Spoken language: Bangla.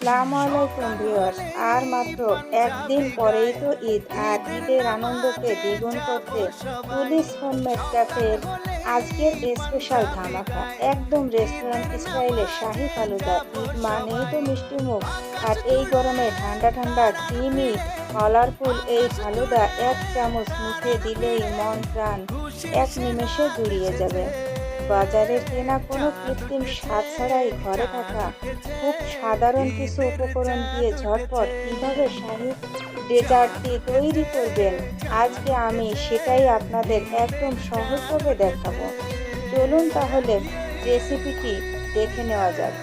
আসসালামু আলাইকুম ভিউয়ার্স। আর মাত্র একদিন পরেই তো ঈদ, আর ঈদের আনন্দকে দ্বিগুণ করতে তুলিস হোমমেড ক্যাফের আজকের স্পেশাল ধামাকা, একদম রেস্টুরেন্ট স্টাইলে শাহী ফালুদা। ঈদ মানেই তো মিষ্টি মুখ, আর এই গরমে ঠান্ডা ঠান্ডা ক্রিমি কালারফুল এই ফালুদা এক চামচ মুখে দিলেই মন প্রাণ এক নিমেষে জুড়িয়ে যাবে। বাজারের কেনা কোনো কৃত্রিম স্বাদ ছাড়াই ঘরে থাকা খুব সাধারণ কিছু উপকরণ দিয়ে ঝটপট কিভাবে শাহী ডেজার্টটি তৈরি করবেন, আজকে আমি সেটাই আপনাদের একদম সহজভাবে দেখাবো। চলুন তাহলে রেসিপিটি দেখে নেওয়া যাক।